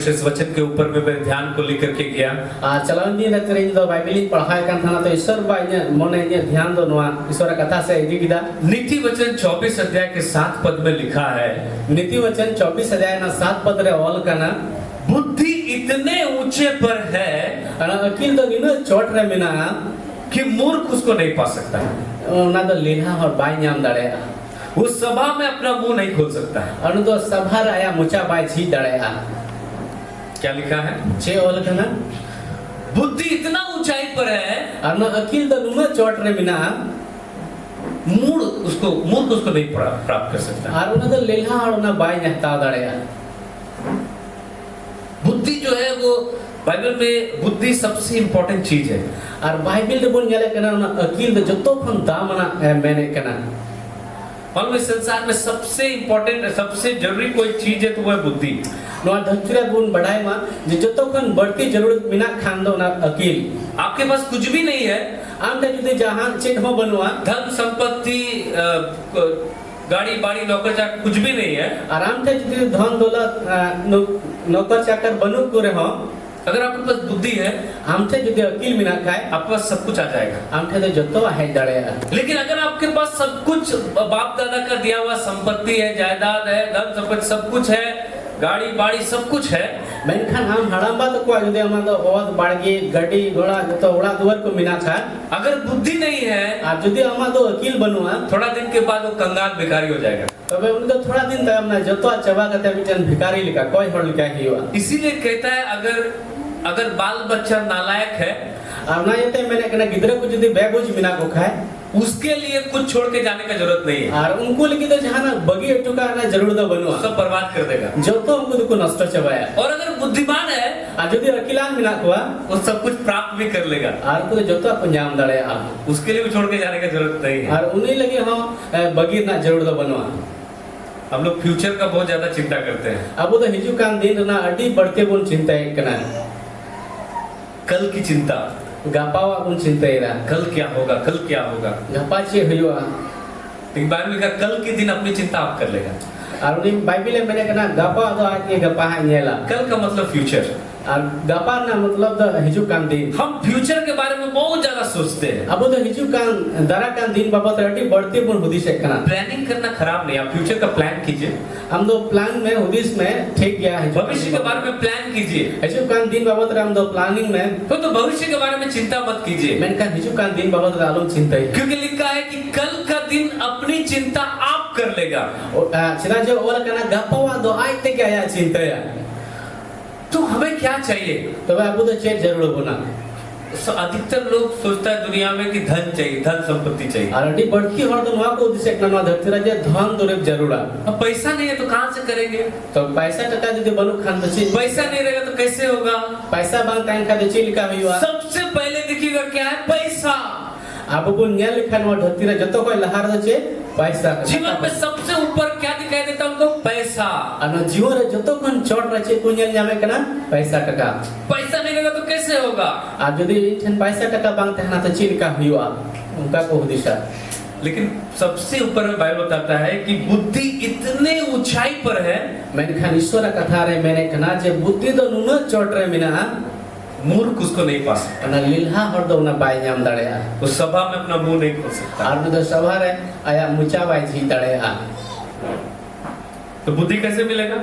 इस वचन के ऊपर में मैं ध्यान को लेकर के गया। चलावन दिन रात्रि इन दो बाइबल पढ़ाए कान थाना तो ईश्वर बा इन मन इन ध्यान दो नवा ईश्वर कथा से इदी किदा नीति वचन 24 अध्याय के 7 पद में लिखा है, नीति वचन 24 अध्याय ना 7 पद रे ऑल कना बुद्धि इतने ऊंचे पर है अना अकिल दो इन चोट रे मिना कि मूर्ख उसको नहीं पा सकता, ना दो लेहा और बाई नाम दड़े वो सभा में अपना मुंह नहीं खोल सकता है। अनु दो सभा आया मुचा बाई छी दड़े क्या लिखा है? छे ऑल कना बुद्धि इतना ऊंचाई पर है अनु अकिल दो इन चोट रे मिना मूर्ख उसको नहीं प्राप्त कर सकता। और उन दो लेहा और ना बाई नहता दड़े बुद्धि जो है वो बाइबल में बुद्धि सबसे इंपॉर्टेंट चीज है। और बाइबल रे बोल गेले कना ना अकिल दो जतो खन दामना मैंने कना और इस संसार में सबसे इंपॉर्टेंट सबसे जरूरी कोई चीज है तो वो है बुद्धि। नवा धरती गुण बढ़ाए मा जे जतो खन बढ़ती जरूरत बिना खान दो ना अकिल आपके पास कुछ भी नहीं है, आम ते जुदे जहान चिन्ह हो बनवा धन संपत्ति गाड़ी बाड़ी नौकर चाकर कुछ भी नहीं है, आराम से जुदे धन दौलत नौकर चाकर बनु करे हो, अगर आपके पास बुद्धि है आम से जुदे अकिल बिना खाए आपके पास सब कुछ आ जाएगा। आम थे तो जतो है दड़े लेकिन अगर आपके पास सब कुछ बाप दादा का दिया हुआ संपत्ति है, जायदाद है, धन संपत्ति सब कुछ है, गाड़ी बाड़ी सब कुछ है, मेनखान हम हड़ाम बात को जुदे हम तो बहुत बाड़गी गाड़ी घोड़ा जतो उड़ा दुवर को मिना था अगर बुद्धि नहीं है और जुदे हम तो अकिल बनवा थोड़ा दिन के बाद वो कंगाल भिखारी हो जाएगा। तबे उनको थोड़ा दिन तक हमने जतो चबा करते बिचन भिखारी लिखा कोई हड़ लिखा ही हुआ। इसीलिए कहता है अगर बाल बच्चा नालायक है और ना ये मैंने कहना गिदरे को जुदे बैगोज मिना को खाए उसके लिए कुछ छोड़ के जाने का जरूरत नहीं है। और उनको लेके तो जहां ना बगी टुका ना जरूर तो बनवा सब बर्बाद कर देगा जो तो हमको देखो नष्ट चबाया। और अगर बुद्धिमान है और यदि अकिलान मिना हुआ वो सब कुछ प्राप्त भी कर लेगा और को जो तो अपन जाम दड़े उसके लिए भी छोड़ के जाने का जरूरत नहीं है। और उन्हीं लगे हम बगी ना जरूर तो बनवा। हम लोग फ्यूचर का बहुत ज्यादा चिंता करते हैं। अब तो हिजू कान दिन ना अड्डी बढ़ते बुन चिंता है कना कल की चिंता गपावा बुन चिंता है कल क्या होगा कल क्या होगा गपाचे हुआ एक बार में कहा कल के दिन अपनी चिंता आप कर लेगा। और उन्हीं बाइबल में मैंने कहना गपा तो आके गपा है नेला कल का मतलब फ्यूचर और गपा ना मतलब तो हिजू कान दिन हम फ्यूचर के बारे में बहुत ज्यादा सोचते हैं। अब तो हिजू कान दरा कान दिन बाबा तो अड्डी बढ़ते बुन हुदी से कना प्लानिंग करना खराब नहीं, आप फ्यूचर का प्लान कीजिए। हम तो प्लान में हुदिस में ठीक गया है भविष्य के बारे में प्लान कीजिए। हिजू कान दिन बाबा तो हम तो प्लानिंग में तो भविष्य के बारे में चिंता मत कीजिए। मैंने कहा हिजू कान दिन बाबा तो आलम चिंता है क्योंकि लिखा है कि कल का दिन अपनी चिंता आप कर लेगा। चिना जो और कहना गपवा दो आज तक आया चिंता है तो हमें क्या चाहिए? तो भाई आपको तो चेक जरूर होना। अधिकतर लोग सोचता है दुनिया में कि धन चाहिए, धन संपत्ति चाहिए। ऑलरेडी बढ़ती हर तो वहां को उद्देश्य करना धरती राजा धन दौरे जरूर अब पैसा नहीं है तो कहां से करेंगे? तो पैसा टका यदि बनो खान तो चाहिए पैसा नहीं रहेगा तो कैसे होगा? पैसा बैंक टाइम का चाहिए लिखा हुआ सबसे पहले देखिएगा क्या है पैसा। आपको न्याय लिखा हुआ धरती राजा जतो कोई लहार दे पैसा जीवन में सबसे ऊपर क्या दिखाई देता है उनको? पैसा। और जीवन रे जतो कन चोट रचे कुंजल जामे कना पैसा टका। पैसा नहीं रहेगा तो कैसे होगा? आज यदि इठन पैसा टका बैंक तहना तो चिल का हुआ उनका को दिशा। लेकिन सबसे ऊपर में बाइबल बताता है कि बुद्धि इतने ऊंचाई पर है। मैंने खान ईश्वर कथा रे मैंने कना जे बुद्धि तो नुन चोट रे मिना मूर्ख उसको नहीं पा सकता। ना लील्हा हर दो ना बाई जाम दड़े वो सभा में अपना मुंह नहीं खोल सकता। और तो सभा रे आया मुचा बाई जी दड़े तो बुद्धि कैसे मिलेगा?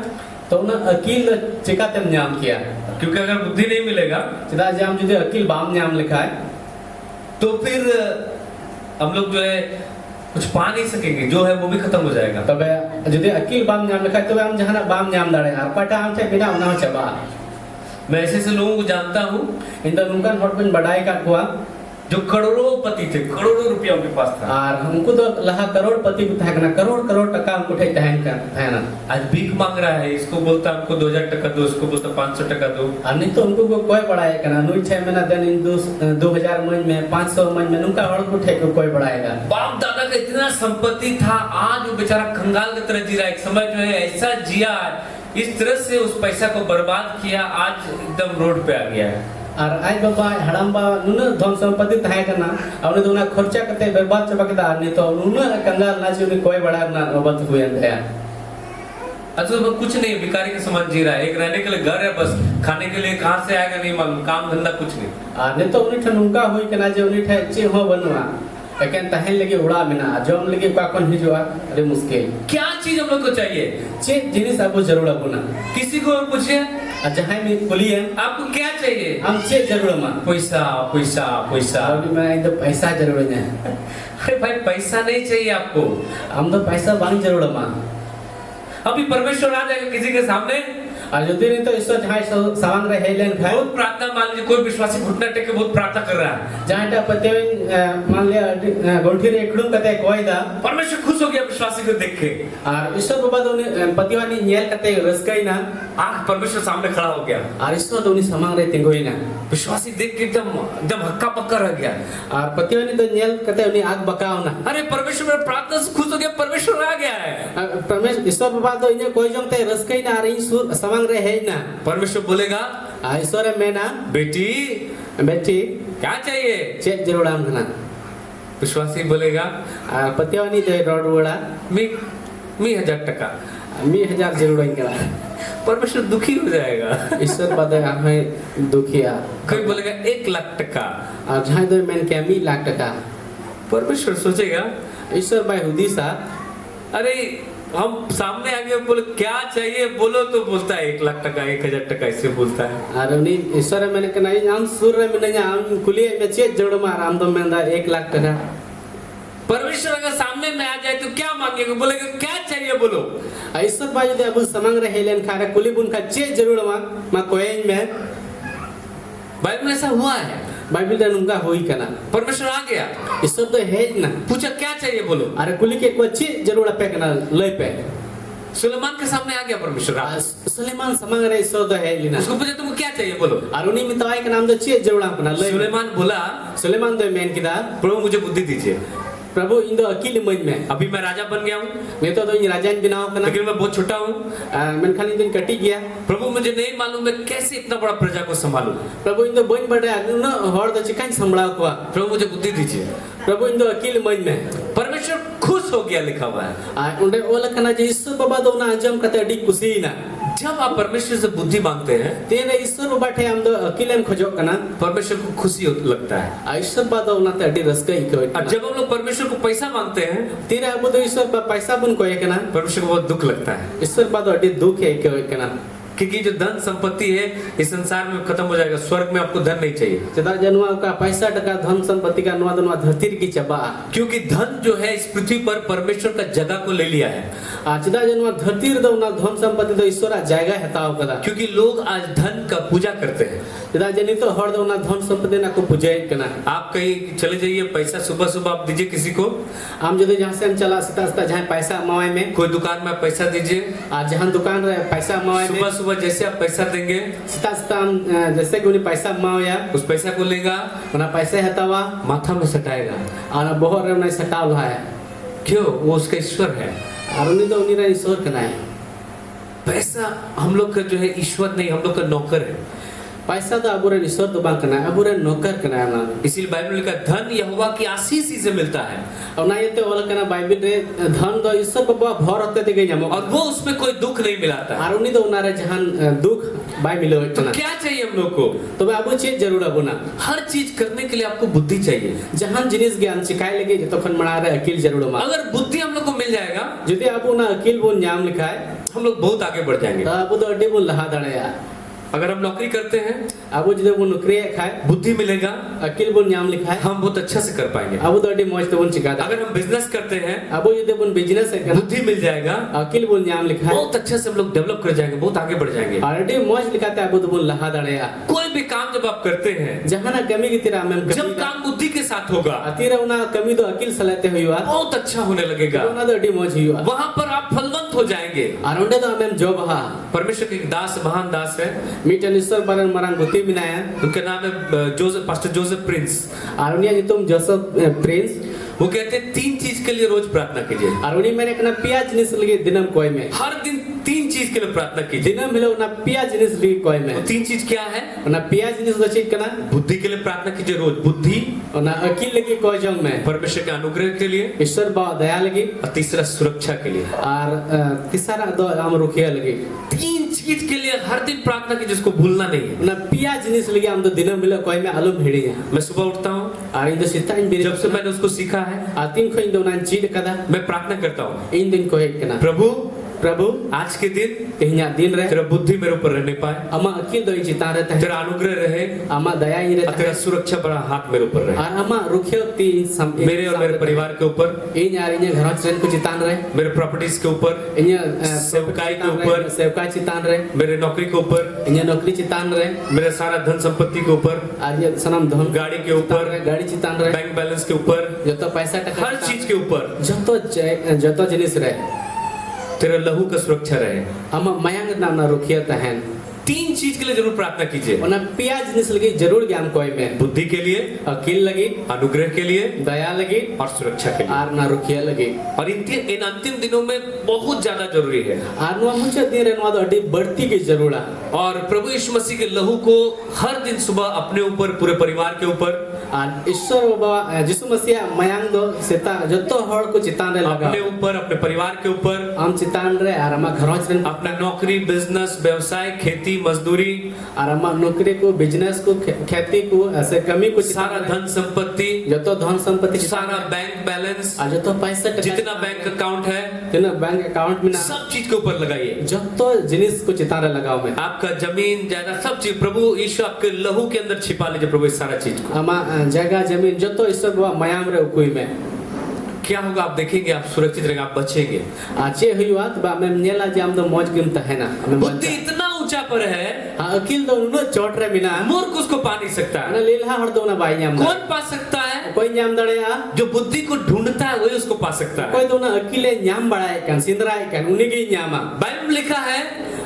तो ना अकील चिकाते नाम किया क्योंकि अगर बुद्धि नहीं मिलेगा चिदा जाम जुदे अकील बाम नाम लिखा है तो फिर हम लोग जो है कुछ पा नहीं सकेंगे, जो है वो भी खत्म हो जाएगा। तबे जुदे अकील बाम नाम लिखा है तो हम जहां बाम नाम दड़े और पटा हम थे बिना उना चबा। मैं ऐसे लोगों को जानता हूँ इंदा नुकन हटबन बढ़ाई का हुआ जो करोड़ोंपति थे, करोड़ों रुपया उनके पास था। और हमको तो लहा करोड़पति था ना करोड़ टका हमको ठे तहन का है ना। आज भीख मांग रहा है, इसको बोलता हमको 2000 टका दो, इसको बोलता 500 टका दो। और नहीं तो उनको कोई बढ़ाए करना नुई 6 महीना देन इन 2000 मन में 500 मन में उनका हड़ को ठे कोई बढ़ाएगा। बाप दादा का इतना संपत्ति था, आज वो बेचारा कंगाल की तरह जी रहा है। एक समय जो है ऐसा जिया, इस तरह से उस पैसा को बर्बाद किया, आज एकदम रोड पे आ गया है। और आज बाबा हड़म बा नुन धन संपत्ति तहे करना और तो ना खर्चा करते बर्बाद चबा के नहीं तो नुन कंगाल ना कोई बड़ा ना नौबत हुए अच्छा वो कुछ नहीं, भिखारी के समान जी रहा है, एक रहने के लिए घर है बस, खाने के लिए कहाँ से आएगा नहीं मालूम, काम धंधा कुछ नहीं। नहीं तो उन्हीं ठनुका हुई कना जो उन्हीं ठे चे हो बनवा लेकिन तहन लगे उड़ा मिना जम लगे का कौन हिजुआ अरे मुश्किल क्या चीज हम लोग को चाहिए? चे जिनिस आपको जरूर बुना किसी को पूछिए जहाँ में बोलिए आपको क्या चाहिए? हम चे जरूर मा पैसा पैसा पैसा। अभी मैं तो पैसा जरूर है। अरे भाई पैसा नहीं चाहिए आपको, हम तो पैसा बांग जरूर मा। अभी परमेश्वर आ जाएगा किसी के सामने और जो दिन तो ईश्वर जहाँ सवांग रहे लेन खाए बहुत प्रार्थना, मान लीजिए कोई विश्वासी घुटना टेक के बहुत प्रार्थना कर रहा है, जहाँ टा पते मान लिया गोठी रे खड़ूम कते कोई दा परमेश्वर खुश हो गया विश्वासी को देख के, और ईश्वर बाबा तो पतिवानी न्याल कते रसकाई ना आंख परमेश्वर सामने खड़ा हो गया और ईश्वर तो उन्हीं समांग रहे तिंगोई ना विश्वासी देख के एकदम एकदम हक्का पक्का रह गया। और पतिवानी तो न्याल कते उन्हीं आग बकाओ ना अरे परमेश्वर मेरे प्रार्थना से खुश हो गया, परमेश्वर आ गया है। परमेश्वर ईश्वर बाबा तो इन्हें कोई जंगते रसकाई ना और ईश्वर समांग रहे है ना परमेश्वर बोलेगा ईश्वर में ना बेटी बेटी क्या चाहिए? चेक जरूर आम ना विश्वासी बोलेगा पतिवानी तो रोड वड़ा मी 1000 टका। मी 1000 जरूर इनका परमेश्वर दुखी हो जाएगा। ईश्वर बात हमें दुखिया कोई बोलेगा 1 लाख टका और जहाँ तो मैंने क्या मी लाख टका परमेश्वर सोचेगा ईश्वर भाई हुदीसा अरे हम सामने आगे बोले क्या चाहिए बोलो तो बोलता है 1 लाख टका 1000 टका इससे बोलता है। और उन्हीं ईश्वर मैंने कहना हम सूर्य में नहीं हम कुलिये में चेक जोड़ मार हम तो मैं 1 लाख टका। परमेश्वर अगर सामने में आ जाए तो क्या मांगेगा? बोलेगा क्या चाहिए बोलो। ईश्वर भाई जो अब समंग रहे लेन खा रहे कुली बुन का चेक जरूर मां कोई में बाइबल में ऐसा हुआ है, बाइबल में उनका होई करना परमेश्वर आ गया, ईश्वर तो है ना, पूछा क्या चाहिए बोलो। अरे कुली के कोई चेक जरूर पे करना ले पे सुलेमान के सामने आ गया परमेश्वर, सुलेमान समंग रहे ईश्वर तो है लेना, उसको पूछा तुमको क्या चाहिए बोलो। और उन्हीं में तो आई के नाम तो चेक जरूर अपना ले। सुलेमान बोला सुलेमान तो मैन किदा प्रभु मुझे बुद्धि दीजिए, प्रभु इन दो अकील मन में अभी मैं राजा बन गया हूँ, मैं तो इन राजा बिनाव करना लेकिन मैं बहुत छोटा हूँ, मैं खाली दिन कटी गया प्रभु मुझे नहीं मालूम मैं कैसे इतना बड़ा प्रजा को संभालूं, प्रभु इन दो बन बड़े न हर तो चिकन संभला को प्रभु मुझे बुद्धि दीजिए। प्रभु इन दो अकील मन में परमेश्वर खुश हो गया लिखा हुआ है। उन्हें वो लखना जो ईश्वर बाबा दो ना अंजम कते अडी खुशी ना जब आप परमेश्वर से बुद्धि मांगते हैं तेरे ईश्वर बाबा ठे हम दो अकील हम खोजो कना परमेश्वर को खुशी लगता है। ईश्वर बाबा दो ना ते अडी रस का ही और जब हम लोग परमेश्वर को पैसा मांगते हैं तेरे अब तो ईश्वर पर पैसा बन कोई कना परमेश्वर को बहुत दुख लगता है, ईश्वर बाबा अडी दुख है कोई कना क्योंकि जो धन संपत्ति है इस संसार में खत्म हो जाएगा, स्वर्ग में आपको धन नहीं चाहिए। चदा जनुआ का पैसा टका धन संपत्ति का नुआ दनुआ धरती की चबा क्योंकि धन जो है इस पृथ्वी पर परमेश्वर का जगह को ले लिया है। चदा जनुआ धरती दो ना धन संपत्ति तो ईश्वर जाएगा हताओ कदा क्योंकि लोग आज धन का पूजा करते हैं। चदा जनी तो हर दो ना धन संपत्ति ना को पूजा करना। आप कहीं चले जाइए, पैसा सुबह सुबह आप दीजिए किसी को, हम जो जहाँ से हम चला सता सता जहाँ पैसा मवाई में कोई दुकान में पैसा दीजिए, जहाँ दुकान रहे पैसा मवाई में सुबह सुबह जैसे आप पैसा देंगे सता सता हम जैसे कि उन्हें पैसा मावया उस पैसा को लेगा उन्हें पैसे हतावा माथा में सटाएगा और बहुत रे उन्हें सटाव है क्यों? वो उसका ईश्वर है और उन्हें तो उन्हीं ईश्वर करना है। पैसा हम लोग का जो है ईश्वर नहीं, हम लोग का नौकर है। पैसा तो अबुरे ईश्वर तो बांग करना है, अबुरे नौकर करना है ना। इसीलिए बाइबल में लिखा धन यहोवा की आशीष ही से मिलता है और ना ये तो वाला करना बाइबल रे धन तो ईश्वर बाबा भर होते थे गई और वो उसमें कोई दुख नहीं मिलाता। और उन्हीं तो उन्हारे जहां दुख बाई मिलो तो क्या चाहिए हम लोग को? तो मैं अब चीज जरूर अब ना हर चीज करने के लिए आपको बुद्धि चाहिए। जहां जिनिस ज्ञान सिखाए लगे जो तखन मना रहे अकील जरूर मा अगर बुद्धि हम लोग को मिल जाएगा यदि आप ना अकील बोल नाम लिखा है हम लोग बहुत आगे बढ़ जाएंगे। तो आप तो अड्डे बोल लहा दड़े अगर हम नौकरी करते हैं अब जो वो नौकरी खाए बुद्धि मिलेगा, अकील बोल नाम लिखा है हम बहुत अच्छा से कर पाएंगे। अब तो अड्डे मौज तो बोल सिखा दे। अगर हम बिजनेस करते हैं अब जो बोल बिजनेस है बुद्धि मिल जाएगा, अकील बोल नाम लिखा है बहुत अच्छे से हम लोग डेवलप कर जाएंगे, बहुत आगे बढ़ जाएंगे। ऑलरेडी मौज लिखाते अब तो बोल लहा दड़े कोई भी काम जब आप करते हैं जहां ना कमी की तेरा में जब काम बुद्धि के साथ होगा अतीरा उना कमी तो अकील सलाते हुआ बहुत अच्छा होने लगेगा, उना तो अड्डे मौज हुआ वहां पर आप फलवंत हो जाएंगे। और उन्हें तो हमें जॉब हा परमेश्वर के दास महान दास है, मीटन ईश्वर बरन मरन गुती बिनाया उनका नाम है जोसेफ, पास्टर जोसेफ प्रिंस। और उन्हें तुम जोसेफ प्रिंस वो कहते हैं 3 चीज के लिए रोज प्रार्थना कीजिए। और उन्हें मैंने कहना पिया जिनिस लगे दिनम कोई में हर दिन 3 चीज के लिए प्रार्थना कीजिए। दिनम हिलो ना पिया जिनिस लगी कोई में वो 3 चीज क्या है? ना पिया जिनिस दो चीज कना बुद्धि के लिए प्रार्थना कीजिए रोज, बुद्धि, ना अकिल लगी कोई जंग में परमेश्वर के अनुग्रह के लिए, ईश्वर बा दया लगी और तीसरा सुरक्षा के लिए। और तीसरा दो हम रुकिया लगी 3 चीज के लिए हर दिन प्रार्थना कीजिए, जिसको भूलना नहीं है। ना पिया जिनिस लगी हम तो दिनम हिलो कोई में आलू भेड़ी है मैं सुबह उठता हूँ, और इन दो सिता इन बिरी जब से मैंने उसको सीखा है, आतिन को इन दो ना चीज कदा मैं प्रार्थना करता हूँ, इन दिन को एक कना प्रभु प्रभु आज के दिन कहिया दिन रहे तेरा बुद्धि मेरे ऊपर रहने पाए, अमा अकिल दो चिता रहता है तेरा अनुग्रह रहे, अमा दया ही और रहता तेरा है सुरक्षा बड़ा हाथ मेरे ऊपर रहे, और अमा रुकियो तीन मेरे और मेरे परिवार के ऊपर, इन यार इन घर चैन को चितान रहे मेरे प्रॉपर्टीज के ऊपर, इन सेवकाई के ऊपर, सेवका चितान रहे मेरे नौकरी के ऊपर, इन नौकरी चितान रहे मेरे सारा धन संपत्ति के ऊपर, और ये सनम धन गाड़ी के ऊपर, गाड़ी चितान रहे बैंक बैलेंस के ऊपर, जो तो पैसा टका हर चीज के ऊपर जतो जिनिस रहे तेरा लहू का सुरक्षा रहे। अमा मयांग नाम ना रुकिया तहन 3 चीज के लिए जरूर प्रार्थना कीजिए, ओना पिया जिनिस लगी जरूर ज्ञान कोई में बुद्धि के लिए, अकिल लगी अनुग्रह के लिए, दया लगी और सुरक्षा के लिए। और ना रुकिया लगी और इन अंतिम दिनों में बहुत ज्यादा जरूरी है। और नुआ मुझे दिन रहनवा तो अड्डी बढ़ती की जरूरत और प्रभु यीशु मसीह के लहू को हर दिन सुबह अपने ऊपर, पूरे परिवार के ऊपर, और ईश्वर बाबा यीशु मसीह मयांग दो सेता जतो हर को चितान रे लगा अपने ऊपर, अपने परिवार के ऊपर, हम चितान रे और हम घरों से अपना नौकरी, बिजनेस, व्यवसाय, खेती, मजदूरी, और हम नौकरी को, बिजनेस को, खेती को, ऐसे कमी को सारा धन संपत्ति, जतो धन संपत्ति सारा बैंक बैलेंस, और जतो पैसा जितना बैंक अकाउंट है, जितना बैंक अकाउंट में ना सब चीज के ऊपर लगाइए। जतो जिनिस को चितान रे लगाओ में आपका जमीन जायदाद सब चीज प्रभु यीशु आपके लहू के अंदर छिपा लीजिए, प्रभु इस सारा चीज को। हम जगह जमीन जतो ईश्वर बाबा मयाम रे कोई में क्या होगा आप देखेंगे, आप सुरक्षित रहेंगे, आप बचेंगे। आचे हुआ तो बा में नेला जे हम तो मौज गिनता है ना बुद्धि इतना ऊंचा पर है, अकिल दो नो चोट रे बिना मूर्ख उसको पा नहीं सकता ना है। लीला हर दो ना भाई नाम कौन पा सकता है? कोई नाम दड़या जो बुद्धि को ढूंढता है वही उसको पा सकता है। कोई दो ना अकिले नाम बड़ाए कन सिंदराए कन उन्हीं के नामा बाइबल में लिखा है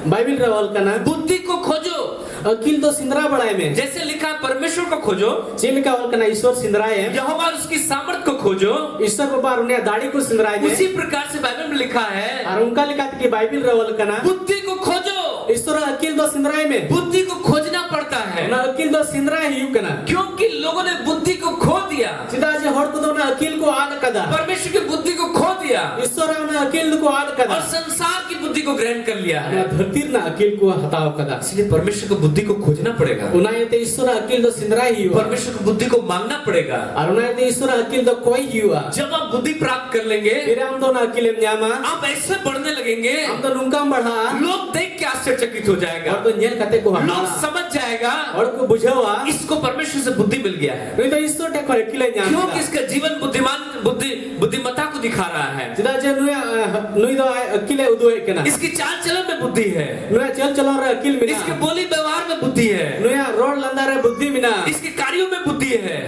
बाइबल रे वाल कना बुद्धि को खोजो, अकिल तो सिंदरा बड़ाए में जैसे लिखा है परमेश्वर को खोजो, चिल का वाल कना ईश्वर सिंदराए है यहोवा उसकी सामर्थ को खोजो, ईश्वर बाबा उन्हें दाढ़ी को सिंदराए दे उसी प्रकार से बाइबल में लिखा है और उनका लिखा था कि बाइबल रे वाल कना बुद्धि को खोजो। ईश्वर अकिल दो सिंदराए में बुद्धि को खोजना पड़ता है ना अकिल दो सिंदराए ही कना क्योंकि लोगों ने बुद्धि को खो दिया, सीधा जे हर को दो ना अकिल को आद कदा परमेश्वर की बुद्धि को खो दिया ईश्वर ने अकिल को आद कदा और संसार की बुद्धि को ग्रहण कर लिया ना है। धरती ना अकिल को हटाओ कदा इसलिए परमेश्वर को बुद्धि को खोजना पड़ेगा, उन्हें ते ईश्वर अकिल दो सिंदराए ही परमेश्वर को बुद्धि को मांगना पड़ेगा। और उन्हें ते ईश्वर अकिल दो कोई ही हुआ जब आप बुद्धि प्राप्त कर लेंगे, फिर हम दो ना अकिल न्यामा आप ऐसे बढ़ने लगेंगे, हम तो नुका बढ़ा लोग देख के आश्चर्यचकित हो जाएगा, और तो नेल कते को लोग हटा समझ जाएगा और को बुझावा इसको परमेश्वर से बुद्धि मिल गया है, नहीं तो ईश्वर टे को अकिल न्यामा क्योंकि इसका जीवन बुद्धिमत्ता को दिखा रहा है, सीधा जे नुई दो अकिल उदो केना इसकी चाल चलन में बुद्धि है, नुया चल चलो रे अकिल मिना इसके बोली व्यवहार में बुद्धि है, नुया रोड लंदा रे बुद्धि मिना इसके कार्यों में बुद्धि है,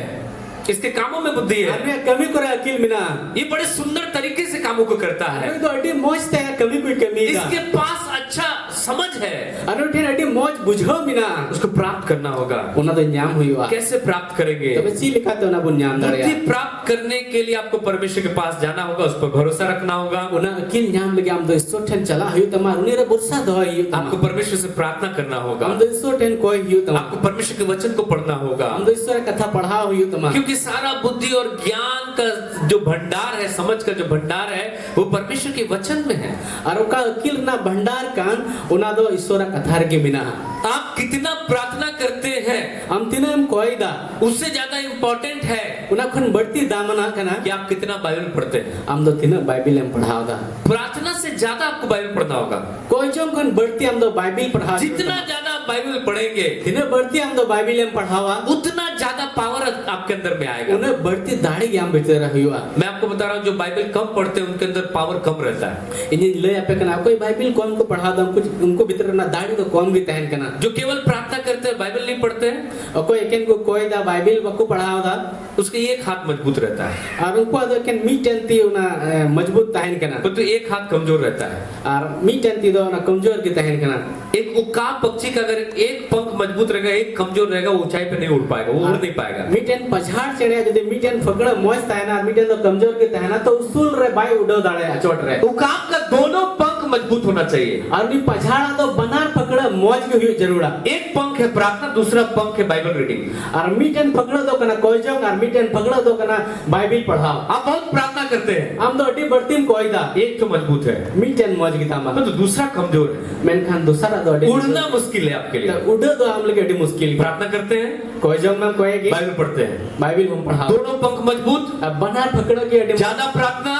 इसके कामों में बुद्धि है। नुया कमी करे अकिल मिना ये बड़े सुंदर तरीके से कामों को करता है, नुई तो अड्डी मौज ते कमी कोई कमी इसके पास अच्छा समझ है, अनुठे अड्डी मौज बुझो मिना उसको प्राप्त करना होगा। उना तो न्याम हुईवा कैसे प्राप्त करेंगे? तबे ची लिखा तो ना बुन न्याम दड़या बुद्धि प्राप्त करने के लिए आपको परमेश्वर के पास जाना होगा, उस पर भरोसा रखना होगा, उना अकिल न्याम लगे हम तो ईश्वर ठन चला हुई तमा उनी रे बुरसा दो हुई आपको परमेश्वर से प्रार्थना करना होगा, हम तो ईश्वर ठन कोई हुई तमा आपको परमेश्वर के वचन को पढ़ना होगा, हम तो ईश्वर कथा पढ़ा हुई तमा क्योंकि सारा बुद्धि और ज्ञान का जो भंडार है, समझ का जो भंडार है, वो परमेश्वर के वचन में है। और उका अकिल ना भंडार कान उना दो ईश्वर कथा रे के बिना आप कितना प्रार्थना करते हैं हम तिने हम कोई दा उससे ज्यादा इंपॉर्टेंट है उना खन बढ़ती दामना कना कि आप कितना बाइबल पढ़ते हैं। हम तो तिने बाइबल हम पढ़ाओ दा प्रार्थना से ज्यादा आपको बाइबल पढ़ना होगा। कोई जो खन बढ़ती हम तो बाइबल पढ़ा जितना ज्यादा आप बाइबल पढ़ेंगे, तिने बढ़ती हम तो बाइबल हम पढ़ावा उतना ज्यादा पावर आपके अंदर में आएगा। उन्हें बढ़ती दाढ़ी ज्ञान बेचते रहिवा मैं आपको बता रहा हूँ, जो बाइबल कम पढ़ते हैं उनके अंदर पावर कम रहता है। इन्हें ले आपे कना कोई बाइबल कौन को पढ़ा दम कुछ उनको भीतर ना दाढ़ी तो कौन भी तहन कना जो केवल प्रार्थना करते हैं, बाइबल नहीं पढ़ते हैं, और कोई एकन को कोई दा बाइबल बको पढ़ाओ दा उसके एक हाथ मजबूत रहता है और उनको तो एकन मी टेंती उना मजबूत तहन कना तो एक हाथ कमजोर रहता है। और मी टेंती दो ना कमजोर की तहन कना एक उकाब पक्षी का अगर एक पंख मजबूत रहेगा, एक कमजोर रहेगा, वो ऊंचाई पे नहीं उड़ पाएगा, वो उड़ नहीं पाएगा। मी टेन पछाड़ चढ़े यदि मी टेन फकड़ मौज तहना मी टेन तो कमजोर की तहना तो उसूल रे बाई उड़ो दाड़े चोट रे उकाब का दोनों पंख मजबूत होना चाहिए। और नी पछाड़ा तो बनार पकड़ा मौज के हुई जरूरा। एक पंख है प्रार्थना, दूसरा पंख है बाइबल रीडिंग। और मीटन पकड़ा तो कना कोई जोंग और मीटन पकड़ा तो कना बाइबिल पढ़ाओ। आप बहुत प्रार्थना करते हैं, हम तो अड्डी बढ़ती में कोई दा एक तो मजबूत है मीटन मौज की तामा तो दूसरा कमजोर है। मेनखान दूसरा तो अड्डी उड़ना मुश्किल है आपके लिए। उड़े तो हम लोग अड्डी मुश्किल। प्रार्थना करते हैं, कोई जोंग में कोई की बाइबल पढ़ते हैं, बाइबिल हम पढ़ाओ। दोनों पंख मजबूत। अब बनार पकड़ा के अड्डी ज्यादा प्रार्थना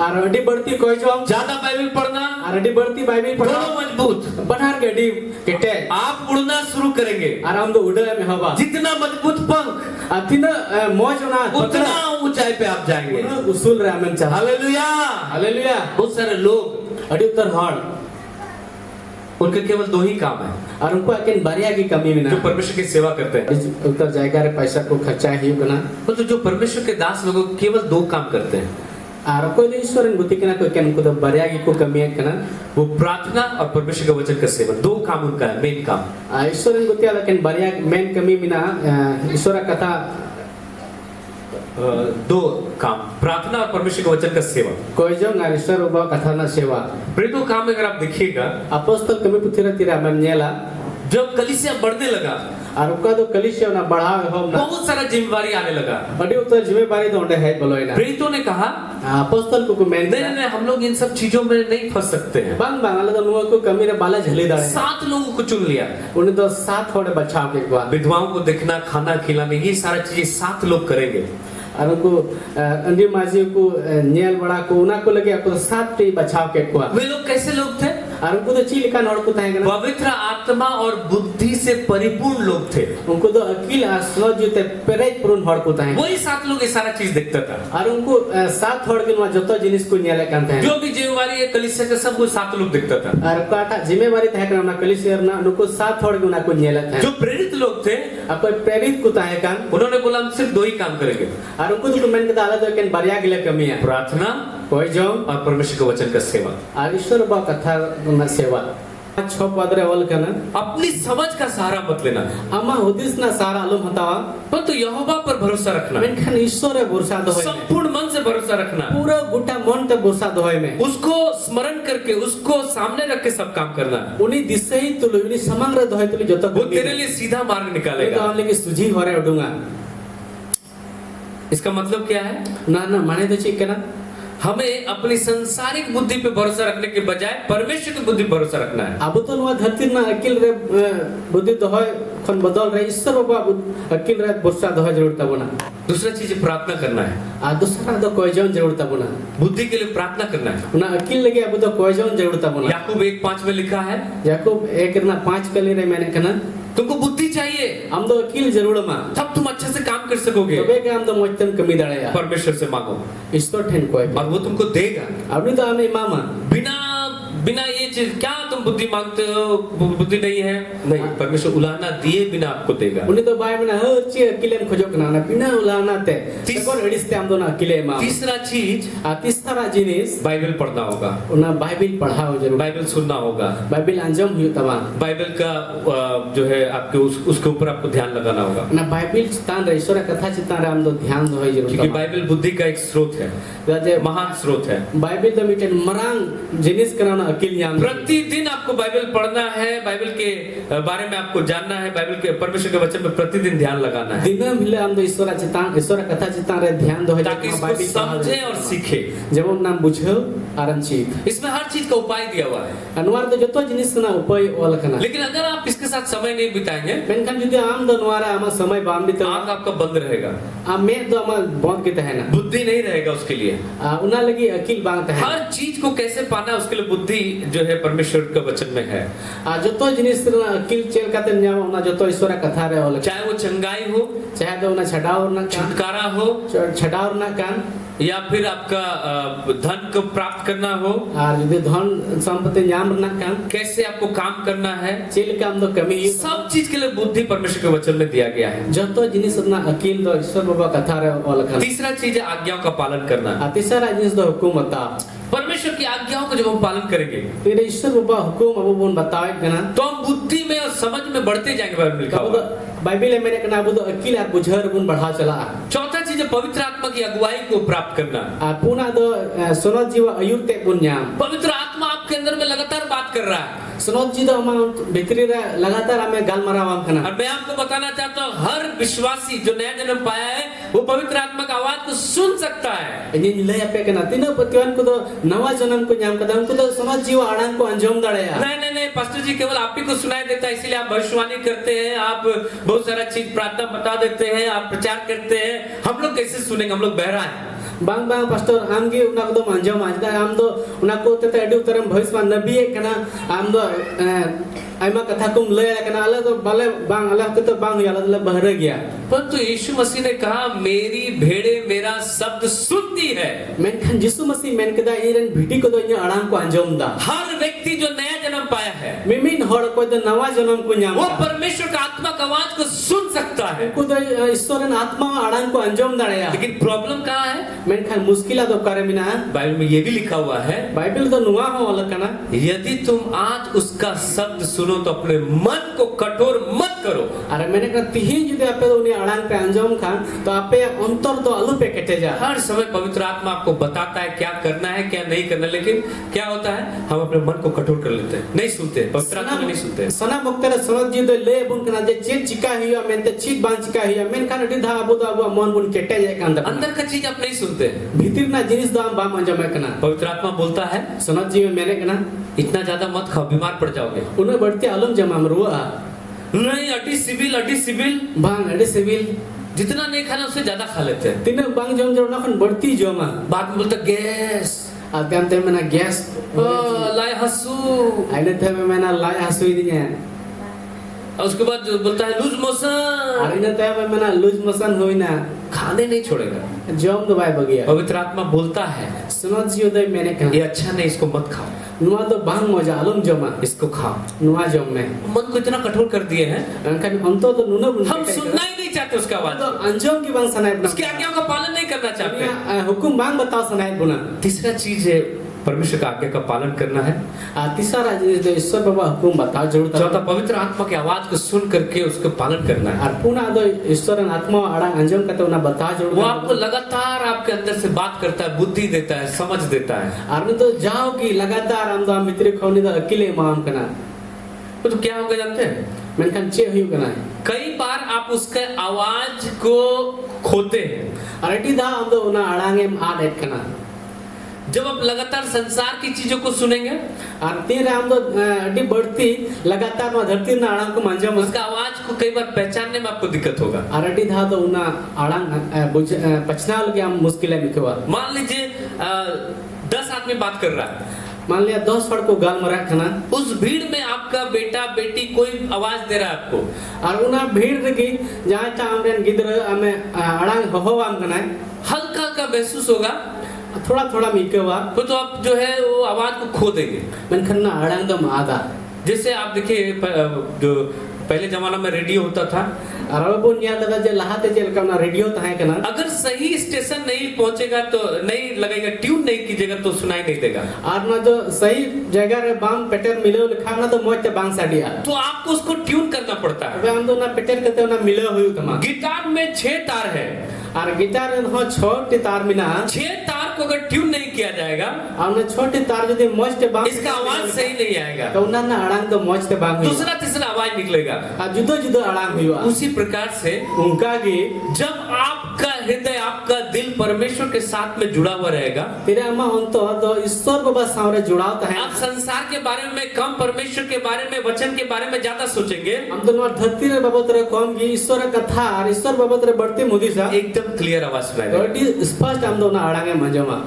और अड्डी बढ़ती कोई जोंग ज्यादा बाइबल पढ़ना, और अड्डी बढ़ती बाइबिल दोनों पढ़ाओ। मजबूत। बनार के अड्डी केटे आप उड़ना शुरू करेंगे, और हम तो उड़े में हवा जितना मजबूत पंख अथिना मौज होना उतना ऊंचाई पे आप जाएंगे। उसूल रहा मन चाह। हालेलुया। हालेलुया। बहुत सारे लोग अड्डी उत्तर हॉल उनके केवल दो ही काम है और उनको अकेन बारिया की कमी में जो ना परमेश्वर की सेवा करते हैं। इस उत्तर जाएगा रे पैसा को खर्चा ही बना मतलब जो परमेश्वर के दास लोग केवल दो काम करते हैं, और कोई ईश्वर गुति के ना कोई केन को तो बारिया की को कमी है कना वो प्रार्थना और परमेश्वर का वचन का सेवन, दो काम उनका है, मेन काम। ईश्वर गुति वाला केन बारिया मेन कमी बिना ईश्वर कथा दो काम, प्रार्थना और परमेश्वर के वचन का सेवन। कोई जो ना ईश्वर उबा कथा ना सेवा फिर दो काम में अगर आप देखिएगा, अपोस्तल कमी पुथिरा तिरा मन नेला जब कलीसिया बढ़ने लगा और उनका तो कलिसिया ना बढ़ाव हो ना बहुत सारा जिम्मेवारी आने लगा। बड़ी उत्तर जिम्मेदारी तो उन्हें है बोलो ना प्रेरितों ने कहा अपोस्तल को मेन नहीं नहीं हम लोग इन सब चीजों में नहीं फंस सकते हैं। बंग बांगला तो नुआ को कमी रे बाला झले दाड़े 7 लोगों को चुन लिया, उन्हें तो 7 थोड़े बचाव के बाद विधवाओं को देखना, खाना खिलाना, ये सारा चीजें 7 लोग करेंगे। और उनको अंडी माजी को नेल बड़ा को उना को लगे आपको 7 टी बचाव के को वे लोग कैसे लोग थे? और उनको तो चील का नोड़ को ताएगा ना पवित्र आत्मा और बुद्धि से परिपूर्ण लोग थे। उनको तो अकील आस्वा जो ते पेरेज पूर्ण हड़ को ताएगा वही 7 लोग ये सारा चीज देखता था। और उनको 7 हड़ के नुआ जतो जिनिस को नेले कांते हैं जो भी जिम्मेवारी है कलीसिया का सब वो 7 लोग देखता था। और काटा जिम्मेवारी तय करना कलिसियर ना उनको 7 हड़ के उना को नेले थे जो प्रेरित लोग थे अब कोई प्रेरित को ताए कान उन्होंने बोला हम सिर्फ 2 ही काम करेंगे, और उनको तो कमेंट के डाला तो केन बारिया के लिए कमी है प्रार्थना कोई जो और परमेश्वर के वचन का सेवा। और ईश्वर बा कथा ना सेवा 6 पदरे वल कना अपनी समझ का सहारा मत लेना, अमा हुदिस ना सारा आलम हतावा परंतु यहोवा पर भरोसा रखना, मेनखान ईश्वर है भरोसा दोय संपूर्ण मन से भरोसा रखना, पूरा गुटा मन ते भरोसा दोय में उसको स्मरण करके उसको सामने रख के सब काम करना। उनी दिसे ही तुलो उनी समग्र दोय तुलो जतो वो तेरे लिए सीधा मार्ग तो निकालेगा। हम लेके सुजी होरे उडूंगा इसका मतलब क्या है? ना ना माने तो ठीक ना हमें अपनी संसारिक बुद्धि पे भरोसा रखने के बजाय परमेश्वर की बुद्धि पे भरोसा रखना है। अब तो नुआ धरती ना अकिल रे बुद्धि तो होय खन बदल रे ईश्वर बाबा अकिल रे भरोसा दोय जरूरत बना। दूसरा चीज प्रार्थना करना है, आ दूसरा तो कोई जन जरूरत बना बुद्धि के लिए प्रार्थना करना है। ना अकिल लगे अब तो कोई जन जरूरत बना। याकूब 1:5 में लिखा है याकूब 1:5 पांच कली रे मैंने कना तुमको बुद्धि चाहिए, हम तो अकिल जरूर मा तब तुम अच्छे से काम कर सकोगे। तबे के हम तो मोचतन कमी दाड़े यार परमेश्वर से मांगो ईश्वर ठन कोई और वो तुमको देगा। अभी तो हमें मामा बिना बिना ये चीज क्या तुम बुद्धि मांगते हो, बुद्धि नहीं है, नहीं, परमेश्वर उलाहना दिए बिना आपको देगा। उन्हें तो बाय में ना हर चीज अकेले में खोजो कना ना बिना उलाना ते कौन अड़िसते हम तो ना अकेले मामा। तीसरा चीज तीसरा जिनिस बाइबल पढ़ना होगा, उना बाइबिल पढ़ाओ जरूर बाइबल सुनना होगा, बाइबिल अंजम हुई तबा बाइबल का जो है आपके उसके ऊपर आपको ध्यान लगाना होगा, ना बाइबिल चितान रे ईश्वर कथा चितान रे हम तो ध्यान दो जरूर क्योंकि बाइबल बुद्धि का एक स्रोत है, राजे महान स्रोत है। बाइबिल तो मिटे मरांग जिनिस कराना अकेले याम प्रतिदिन आपको बाइबल पढ़ना है, बाइबल के बारे में आपको जानना है, बाइबल के परमेश्वर के वचन में प्रतिदिन ध्यान लगाना है, दिन मिले हम तो ईश्वर चितान ईश्वर कथा चितान रे ध्यान दो ताकि इसको समझे और सीखे। जब नाम बुझो आरंचित इसमें हर चीज का उपाय दिया हुआ है, अनवार तो जतो जिनिस ना उपाय ओल कना। लेकिन अगर आप इसके साथ समय नहीं बिताएंगे मेनखान जुदी आम दनवारा आमा समय बाम बितो आंख आपका बंद रहेगा, आ में तो आमा बंद के तहना बुद्धि नहीं रहेगा उसके लिए। उना लगी अकिल बांग तहना हर चीज को कैसे पाना है उसके लिए बुद्धि जो है परमेश्वर का वचन में है। जतो जिनिस ना अकिल चेल काते न्याम उना जतो ईश्वर कथा रे ओल चाहे वो चंगाई हो, चाहे तो उना छडाव ना छुटकारा हो, छडाव ना कान या फिर आपका धन को प्राप्त करना हो, और यदि धन संपत्ति न्याम ना कान कैसे आपको काम करना है, चेल काम तो कमी सब चीज के लिए बुद्धि परमेश्वर के वचन में दिया गया है। जतो जिनिस ना अकिल तो ईश्वर बाबा कथा रे ओल कना। तीसरा चीज है आज्ञाओं का पालन करना। तीसरा जिनिस तो हुकुमता परमेश्वर की आज्ञाओं को जब हम पालन करेंगे तेरे ईश्वर बाबा हुकुम अब बोन बताए कना तो हम बुद्धि में और समझ में बढ़ते जाएंगे। बाइबल में लिखा हुआ बाइबिल में मैंने कहा अब तो अकिल आप बुझर गुण बढ़ा चला। चौथा चीज है पवित्र आत्मा की अगुवाई को प्राप्त करना। पुना तो सोना जीव अयुक्त पुण्याम पवित्र आत्मा आपके अंदर में लगातार बात कर रहा है। सुनोत जी तो हम भीतरी रे लगातार हमें गाल मरावाम कना। और मैं आपको बताना चाहता हूँ, हर विश्वासी जो नया जन्म पाया है वो पवित्र आत्मा की आवाज को सुन सकता है। ini nilai apa kena tina petiwan ku do nawa janam ku nyam kada ku do sunat jiwa adang ku anjom darea नहीं, पास्टर जी केवल आप ही को सुनाई देता है, इसीलिए आप भविष्यवाणी करते हैं, आप बहुत सारा चीज प्रार्थना बता देते हैं, आप प्रचार करते हैं। हम लोग कैसे सुनेंगे, हम लोग बहरा है। bang bang pastor am gi una ko do anjom ajda am do una ko te adi utaram bhavisman nabi kana am do aima katha kum lay kana ala do bale bang ala te bang yala dala bahre gaya परंतु यीशु मसीह ने कहा मेरी भेड़ें मेरा शब्द सुनती है। menkan jisu masih men kada iren bhiti ko do nya adang ku anjom da हर व्यक्ति जो नया जन्म पाया है mimin hor ko do nawa janam ku nyam वो परमेश्वर का आत्मा का आवाज को सुन सकता है। ku do istoran atma adang ku anjom darea लेकिन प्रॉब्लम कहाँ है? menkan muskila do kare mina Bible में ये भी लिखा हुआ है, बाइबल तो नुआ हो अलग kana यदि तुम आज उसका शब्द सुनो तो अपने मन को कठोर मत करो। अरे मैंने कहा तिही जुदे आपे उन्हें अड़ांग पे अंजाम खान तो आपे अंतर तो आलू पे कटे जा। हर समय पवित्र आत्मा आपको बताता है क्या करना है क्या नहीं करना, लेकिन क्या होता है हम अपने मन को कठोर कर लेते हैं, नहीं सुनते, पवित्र आत्मा को नहीं सुनते। सना मुक्तरे समझ जी तो ले बुन कना जे चीज चिका हिया मेनते चीज बांध चिका हिया मेन खान डी धा अबू दा अबू मन बुन कटे जाए कांदा अंदर का चीज आप नहीं सुनते, भीतर ना जिनिस दाम बाम अंजाम है कना पवित्र आत्मा बोलता है समझ जी में मैंने कना इतना ज्यादा मत खाओ, बीमार पड़ जाओगे। उन्हें बढ़ते आलम जमा मरुआ नहीं, अटी सिविल बांग अड़े सिविल जितना नहीं खाना उससे ज्यादा खा लेते हैं। तीन बांग जम जम ना बढ़ती जमा बाद में बोलते गैस, आते ते मैंने गैस लाए हंसू, आइने थे मैंने लाया हंसुई दिया और उसके बाद बोलता है लूज मोशन, अरे ने ते मैंने लूज मोशन हुई ना खाने नहीं छोड़ेगा। जम दबाए बगिया पवित्र आत्मा बोलता है सुनत जी उदय मैंने कहा ये अच्छा नहीं, इसको मत खाओ, नुआ तो बांग मजा आलम जमा इसको खाओ। नुआ जम में मन को इतना कठोर कर दिए हैं, अंकन अंतो तो नुना बुन हम सुनना ही नहीं चाहते उसका आवाज, तो अंजम की बांग सनाए उसकी आज्ञाओं का पालन नहीं करना चाहते। हुकुम बांग बताओ सनाए बुना तीसरा चीज है परमेश्वर का आज्ञा का पालन करना है। तीसरा जो ईश्वर बाबा हुकुम बताओ जरूर चौथा पवित्र आत्मा की आवाज को सुन करके उसको पालन करना है। और पुनः दो ईश्वर आत्मा आड़ा अंजम करते उन्हें बताओ जरूर वो आपको लगातार आपके अंदर से बात करता है, बुद्धि देता है, समझ देता है। और तो जाओ कि लगातार हम तो मित्र खौनी तो अकेले माम करना तो क्या होगा जानते हैं? मेनखान चे हुई करना कई बार आप उसके आवाज को खोते हैं। अरेटी दा हम तो उन्हें अड़ांगे आड़ ऐड करना जब आप लगातार संसार की चीजों को सुनेंगे और तीन हम तो अड्डी बढ़ती लगातार वहाँ धरती ना आड़ांग को मंजम उसका आवाज को कई बार पहचानने में आपको दिक्कत होगा। अरेटी धा तो उन्हें आड़ांग पचना लगे हम मुश्किल है मिकवा। मान लीजिए 10 आदमी बात कर रहा है, मान लिया 10 फड़ को गाल मरा खाना उस भीड़ में आपका बेटा बेटी कोई आवाज दे रहा है आपको, और उन्हें भीड़ रगी जहाँ चा हमरे गिद्र हमें अड़ांग हो आम करना है हल्का हल्का महसूस होगा, थोड़ा थोड़ा मिकवा तो आप जो है वो आवाज को खो देंगे। मन खन्ना अड़ांग तो मादा जैसे आप देखिए जो पहले जमाना में रेडियो होता था, और वो निया कदा जे लहाते जे कना रेडियो तहां कना अगर सही स्टेशन नहीं पहुंचेगा तो नहीं लगेगा, ट्यून नहीं कीजिएगा तो सुनाई नहीं देगा। और ना जो सही जगह रे बाम पेटर मिले लिखा ना तो मोते बांग साडिया तो आपको उसको ट्यून करना पड़ता है। अबे हम तो ना पेटर कते ना मिले हुई तमा गिटार में 6 तार है और गिटार में हो छोटे तार मिना 6 तार को अगर ट्यून नहीं किया जाएगा और ना छोटे तार यदि मोते बांग इसका आवाज सही नहीं आएगा, तो ना ना अड़ांग तो मोते बांग दूसरा तीसरा आवाज निकलेगा। आ जुदो जुदो अड़ांग हुआ उसी प्रकार से उनका की जब आपका हृदय आपका दिल परमेश्वर के साथ में जुड़ा हुआ रहेगा, तेरे अम्मा उन तो ईश्वर बाबा सामने जुड़ाव है। आप संसार के बारे में कम, परमेश्वर के बारे में, वचन के बारे में ज्यादा सोचेंगे। हम तो ना धरती रे बाबा तेरे कौन की ईश्वर कथा और ईश्वर बाबा तेरे बढ़ती मुदी सा एकदम क्लियर आवाज सुनाई देगा, तो स्पष्ट हम तो ना अड़ांगे मंजमा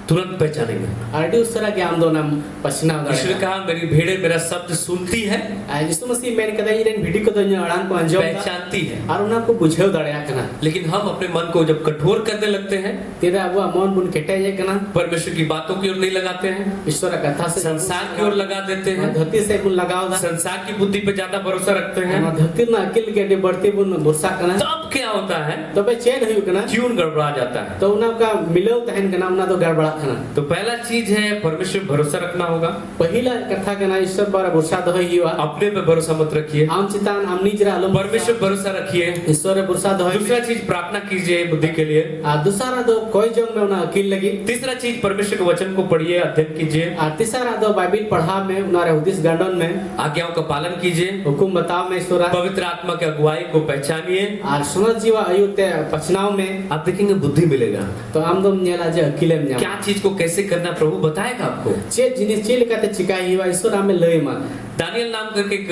तुरंत पहचानेंगे। आरटी उस तरह के हम दोनों पसीना यीशु ने कहा मेरी भेड़ें मेरा शब्द सुनती है, यीशु मसीह मैंने कहा ये वीडियो को तो अड़ांग को अंजाम पहचानती है, और उन्हें को बुझे दड़या कना। लेकिन हम अपने मन को जब कठोर करने लगते हैं, तेरा वो मन बुन केटे जे कना, परमेश्वर की बातों की ओर नहीं लगाते हैं, ईश्वर कथा से संसार की ओर लगा देते हैं, धरती से बुन लगाओ दा संसार की बुद्धि पे ज्यादा भरोसा रखते हैं, धरती ना अकेले के बढ़ती बुन भरोसा कना, तब क्या होता है? तो बे चैन हुई कना, ट्यून गड़बड़ा जाता है। तो उन्हें का मिलो तहन कना उन्हें तो गड़बड़ा खाना तो पहला चीज है परमेश्वर पे भरोसा रखना होगा। पहिला कथा के ना ईश्वर पर भरोसा दहई हुआ अपने पे भरोसा मत रखिए, आम चितान आम निजरा आलम परमेश्वर पे भरोसा रखिए। ईश्वर पर भरोसा दहई दूसरा चीज प्रार्थना कीजिए बुद्धि के लिए। आ दूसरा दो कोई जंग में उना अकील लगी तीसरा चीज परमेश्वर के वचन को पढ़िए, अध्ययन कीजिए, आ तीसरा दो बाइबिल पढ़ा में उनारे उद्देश्य गार्डन में आज्ञाओं का पालन कीजिए, हुकुम बताओ में ईश्वर पवित्र आत्मा की अगुवाई को पहचानिए। और सुनत जीवा अयुते पचनाव में आप देखेंगे बुद्धि मिलेगा। तो आम दो नेला जे अकीले में क्या चीज को कैसे करना प्रभु बताएगा आपको। चे जिनिस चे लिखाते चिकाई हुआ ईश्वर हमें लय मा दानियल नाम करके एक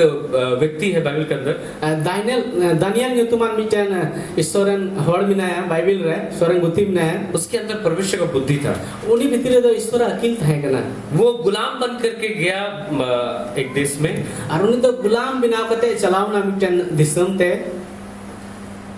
व्यक्ति है बाइबल के अंदर। दानियल न्यूतुमान मिटन ईश्वरन हॉल मिनाया बाइबिल रे ईश्वरन गुति मिनाया उसके अंदर परमेश्वर का बुद्धि था। उन्हीं भीतर तो ईश्वर अकील था कना वो गुलाम बन करके गया एक देश में, और उन्हीं तो गुलाम बिना कते चलावना मिटन दिसम ते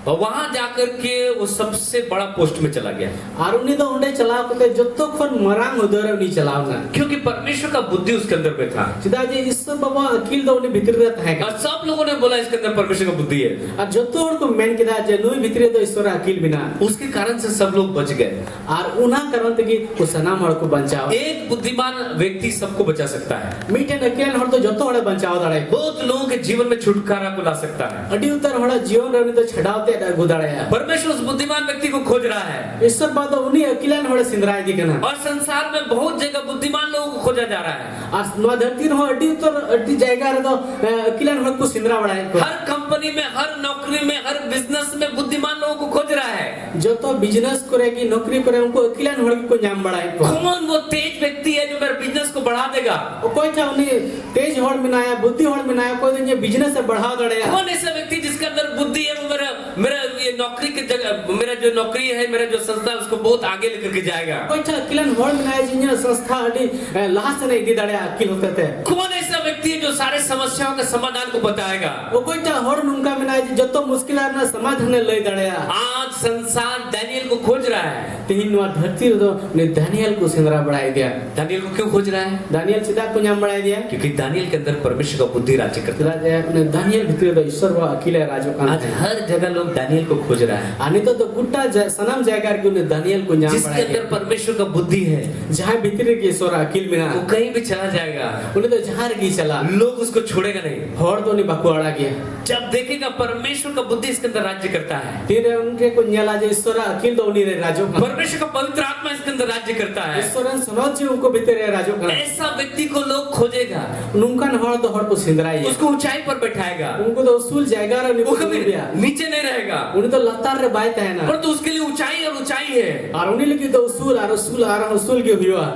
और वहां जाकर के वो सबसे बड़ा पोस्ट में चला गया, और उन्हीं तो उन्हें चलाव कते जत्तो खन मरांग उधर उन्हीं चलावना क्योंकि परमेश्वर का बुद्धि उसके अंदर में था। चिदा जे ईश्वर बाबा अकील तो उन्हीं भीतर रहता है और सब लोगों ने बोला इसके अंदर परमेश्वर का बुद्धि है, और जत्तो और को मेन किदा जे नुई भीतर तो ईश्वर अकील बिना उसके कारण से सब लोग बच गए। और उना करवंत की उसना मड़ को बचाओ एक बुद्धिमान व्यक्ति सबको बचा सकता है, मीटन अकेले हर तो जत्तो हड़े बचाओ दाड़े बहुत लोगों के जीवन में छुटकारा को ला सकता है। अडी उतर हड़ा जीवन रवि तो छड़ावते गुदाड़े परमेश्वर उस बुद्धिमान व्यक्ति को खोज रहा है। ईश्वर बात उन्हीं अकेले हड़े सिंदराय दिखना और संसार में बहुत जगह बुद्धिमान लोगों को खोजा जा रहा है। और नवा धरती हो अडी उतर अडी जाएगा रे तो अकेले हड़ को सिंदरा बड़ा है हर कंपनी में, हर नौकरी में, हर बिजनेस में बुद्धिमान लोगों को खोज रहा है। जो तो बिजनेस करेगी नौकरी करे उनको अकेले हड़ को नाम बड़ा है कौन वो तेज व्यक्ति है जो मेरे बिजनेस को बढ़ा देगा। कोई था उन्हीं तेज हड़ मिनाया बुद्धि हड़ मिनाया कोई दिन ये बिजनेस से बढ़ा दड़े कौन ऐसा व्यक्ति जिसके अंदर बुद्धि है वो मेरा मेरा ये नौकरी की जगह, मेरा जो नौकरी है, मेरा जो संस्था है उसको बहुत आगे लेकर के जाएगा। कोई था अकेले हड़ मिनाया जिन्हें संस्था अडी लास्ट नहीं दी दड़े अकेले होते थे। कौन ऐसा व्यक्ति है जो सारे समस्याओं के समाधान को बताएगा। वो कोई था हड़ नुंका मिनाया जो तो मुश्किल है ना समाधान ले दड़े आज संसार दानियल को खोज रहा है। तीन नवा धरती तो ने दानियल को सिंदरा बढ़ाई दिया। दानियल को क्यों खोज रहा है? दानियल सीधा को नाम बढ़ाई दिया क्योंकि दानियल के अंदर परमेश्वर का बुद्धि राज्य करता है। दानियल भीतर तो ईश्वर व अकेले राजो का आज हर जगह लोग दानियल को खोज रहा है। आने तो गुट्टा सनम जाएगा कि उन्हें दानियल को नाम जिसके बढ़ाई अंदर परमेश्वर का बुद्धि है, जहाँ भीतर की ईश्वर अकेल बिना वो कहीं भी चला जाएगा, उन्हें तो जहाँ की चला लोग उसको छोड़ेगा नहीं। हौड़ तो नहीं बकुआड़ा गया जब देखेगा परमेश्वर का बुद्धि इसके अंदर राज्य करता है, फिर उनके को न्याला जो ईश्वर अकेल तो उन्हीं रे राजो का परमेश्वर का पवित्र आत्मा इसके अंदर राज्य करता है, ईश्वर सुनोत जी उनको भीतर रे राजो का ऐसा व्यक्ति को लोग खोजेगा, उनका हौड़ तो हौड़ को सिंदराई उसको ऊंचाई पर बैठाएगा, उनको तो उसूल जाएगा रे वो कभी नीचे नहीं रहेगा। उन्हें तो लतार रे बायत है ना और तो उसके लिए ऊंचाई और ऊंचाई है। और उन्हीं लगी तो उसूल के हुआ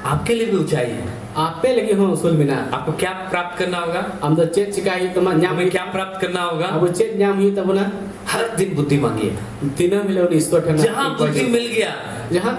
आपके लिए भी ऊंचाई है। आप पे लगी हो उसूल बिना आपको क्या प्राप्त करना होगा? हम तो चेत चिकाई तो मान हमें क्या प्राप्त करना होगा? अब चेत नाम हुई तब ना हर दिन बुद्धि मांगिए। तीनों मिले उन्हें ईश्वर ठना जहाँ बुद्धि मिल गया, जहाँ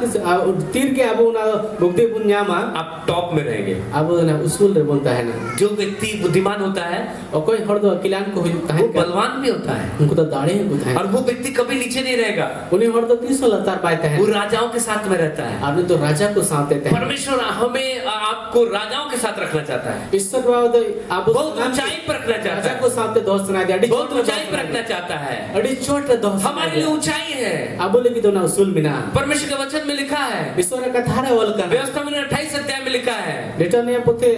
तीर के अब ना बुद्धि पुण्यामा आप टॉप में रहेंगे। अब ना उसूल रे बोलता है ना जो व्यक्ति बुद्धिमान होता है और कोई हर दो अकेलान को वो बलवान भी होता है, उनको तो दाढ़ी है कुछ है और वो व्यक्ति कभी नीचे नहीं रहेगा। उन्हें हर दो 300 लतार पाते हैं वो राजाओं के साथ में रहता है। आपने तो राजा को साथ देते हैं। परमेश्वर हमें आपको राजाओं के साथ रखना चाहता है। ईश्वर बाबा तो आप बहुत ऊंचाई पर रखना चाहता राजा है। को साथ दे दोस्त सुना दिया बहुत ऊंचाई पर रखना चाहता है। अड़ी छोट रे दोस्त हमारे लिए ऊंचाई है। अब बोले कि तो ना उसूल बिना परमेश्वर के वचन में लिखा है, ईश्वर का थारे वल का व्यवस्था में 28 अध्याय में लिखा है, डेटा ने पुते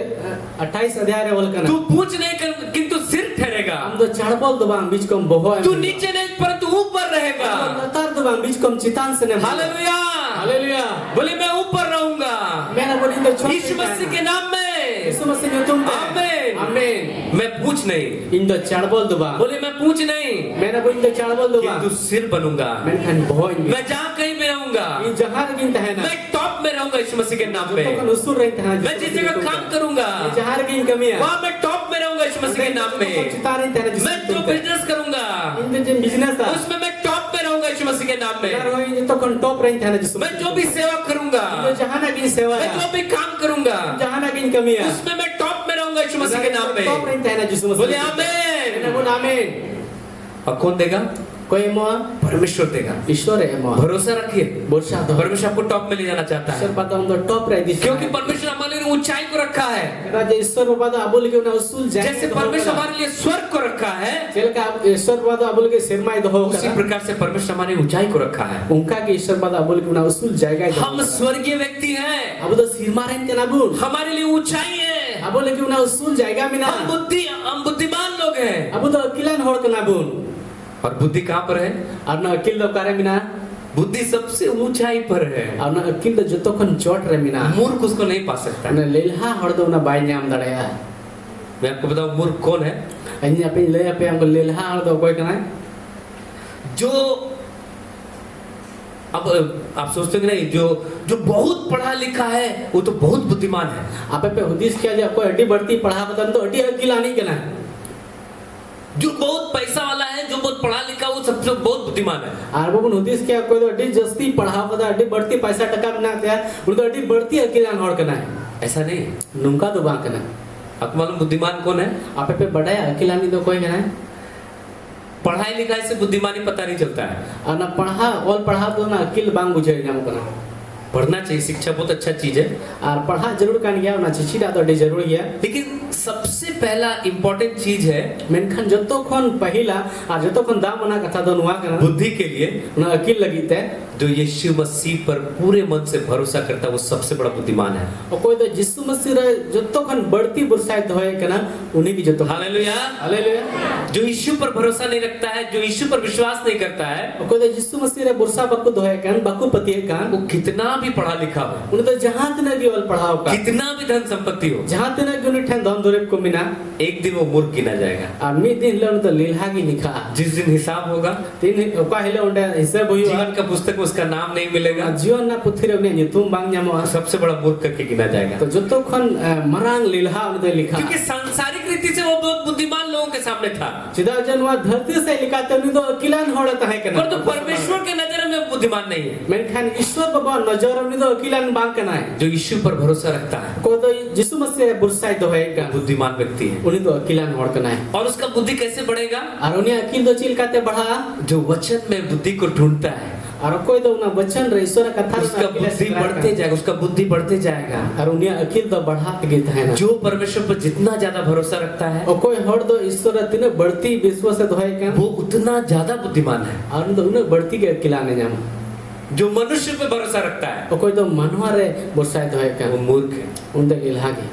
28 अध्याय रे वल का तू पूछ नहीं कर किंतु सिर ठहरेगा। हम तो चढ़बल दबांग बीच कम बहो तू नीचे नहीं परंतु ऊपर रहेगा। लतार दबांग बीच कम चितान से ने हालेलुया, हालेलुया बोले मैं ऊपर रहूंगा मैंने बोली तो छोड़ यीशु मसीह के नाम में। यीशु मसीह ने तुम आमीन, आमीन मैं पूछ नहीं, इन तो चढ़बल दबांग बोले मैं पूछ नहीं, मैंने बोली तो चढ़बल दबांग किंतु सिर बनूंगा। मैंने खान बहो मैं जहाँ कहीं भी रहूंगा, इन जहां गिनता है ना मैं टॉप में रहूंगा यीशु मसीह के नाम तो में। उसूल रहता है मैं जिस जगह काम करूंगा जहां गिन कमी है वहाँ मैं टॉप में रहूंगा यीशु मसीह के नाम में। चिता रहता है मैं जो बिजनेस करूंगा इन जो बिजनेस था उसमें मैं टॉप में रहूंगा यीशु मसीह के नाम यार में। वो ये तो कौन टॉप रहता है ना जिसमें मैं जो भी सेवा करूंगा, जो जहां ना गिन सेवा मैं है जो भी काम करूंगा जहां ना गिन कमी है उसमें मैं टॉप में रहूंगा यीशु मसीह के नाम टॉप में। रहता है ना जिसमें बोले आमीन। बोल आमीन। और कौन देगा? कोई एमो परमेश्वर देगा। ईश्वर एमो भरोसा रखिए, बोरसा दो परमेश्वर आपको टॉप में ले जाना चाहता ईश्वर है, बादा हम तो टॉप रे दिस क्योंकि परमेश्वर हमारे लिए ऊंचाई को रखा है। राजा ईश्वर बादा अबुल के ना उसूल जाए जैसे परमेश्वर हमारे लिए स्वर्ग को रखा है, जेलका ईश्वर बादा अबुल के सिरमाई दो उसी प्रकार से परमेश्वर हमारी ऊंचाई को रखा है। उनका के ईश्वर बादा अबुल के ना उसूल जाएगा हम स्वर्गीय व्यक्ति हैं, अब तो सिरमारेन के ना बुल हमारे लिए ऊंचाई है, अबुल के ना उसूल जाएगा मिना हम बुद्धिमान लोग हैं। अब तो अकिलन होड़ के ना बुल और बुद्धि कहाँ पर है? और ना अकिल दो करे मिना बुद्धि सबसे ऊंचाई पर है, और ना अकिल दो जतो खन चोट रे मिना मूर्ख उसको नहीं पा सकता। ना लेलहा होड़ दो ना बाय नाम दड़या मैं आपको बताऊं मूर्ख कौन है? अन्य अपने ले पे हमको लेलहा होड़ दो कोई कना जो अब आप सोचते हैं कि नहीं, जो बहुत पढ़ा लिखा है वो तो बहुत बुद्धिमान है। आप पे हुदिस किया जो कोई अड्डी बढ़ती पढ़ा बतन तो अड्डी अकिलानी के ना जो बहुत पैसा वाला है, जो बहुत पढ़ा लिखा, वो सबसे बहुत बुद्धिमान है। आर बबन हुदिस किया कोई तो अड्डी जस्ती पढ़ा बता अड्डी बढ़ती पैसा टका बना दिया उनको अड्डी बढ़ती अकिलान होड़ के ना ऐसा नहीं, नुंका तो बांक ना आपको मालूम बुद्धिमान कौन है? आप पे बढ़ाया अकिलानी तो कोई ना पढ़ाई लिखाई से बुद्धिमानी पता नहीं चलता है। और ना पढ़ा और पढ़ा तो ना अकिल बांग बुझे जाम कना पढ़ना चाहिए, शिक्षा बहुत अच्छा चीज है, और पढ़ा जरूर कान गया ना चिचिड़ा तो अड्डी जरूर गया लेकिन सबसे पहला इंपॉर्टेंट चीज है मेनखान जतो खन पहिला आ जतो खन दाम मना कथा दो नुआ कना बुद्धि के लिए। ना अकिल लगीते जो यीशु मसीह पर पूरे मन से भरोसा करता है वो सबसे बड़ा बुद्धिमान है। और कोई तो यीशु मसीह रे जतो खन बढ़ती बुरसाइत होए कना उन्हीं की जतो हालेलुया। हालेलुया जो यीशु पर भरोसा नहीं रखता है, जो यीशु पर विश्वास नहीं करता है, और कोई तो यीशु मसीह रे बुरसा बकु होए कन बकु पतिए कन वो कितना भी पढ़ा लिखा हो, उन्हें तो जहां तने केवल पढ़ाओ का कितना भी धन संपत्ति हो, जहां तने कि उन्हें ठन धन दौरे को मिना एक दिन वो मूर्ख गिना जाएगा। आमी दिन ले तो लीलहा की लिखा जिस दिन हिसाब होगा, तीन ओका hele उन्हें हिसाब हुई जीवन का पुस्तक में उसका नाम नहीं मिलेगा, जीवन ना पुथी रे ने तुम बांग न्यामो सबसे बड़ा मूर्ख करके गिना जाएगा। तो जतो खन मरांग लीलहा उन्हें लिखा क्योंकि सांसारिक रीति से वो बहुत बुद्धिमान लोगों के सामने था, सीधा जनवा धरती से लिखा तो उन्हें तो अकिलान होड़त है कना पर तो परमेश्वर के नजर में बुद्धिमान नहीं है। मेनखान ईश्वर बाबा नजर उन्हें तो अकिलान बांग कना है जो यीशु पर भरोसा रखता है को तो यीशु मसीह बुरसाइत होए का बुद्धिमान व्यक्ति है। उन्हें तो अकिलान होड़ कना है और उसका बुद्धि कैसे बढ़ेगा? और उन्हें अकिल तो चिल काते बढ़ा जो वचन में बुद्धि को ढूंढता है, और कोई तो ना वचन रे ईश्वर कथा उसका बुद्धि बढ़ते जाएगा, उसका बुद्धि बढ़ते जाएगा। और उन्हें अकिल तो बढ़ाते गीत है ना जो परमेश्वर पर जितना ज्यादा भरोसा रखता है और कोई हर दो ईश्वर तिने बढ़ती विश्वास से होए का वो उतना ज्यादा बुद्धिमान है। और तो उन्हें बढ़ती के अकिलाने जाम जो मनुष्य पे भरोसा रखता है और कोई तो मनवा रे बुरसाइत होए का वो मूर्ख है। उनते इलाहागी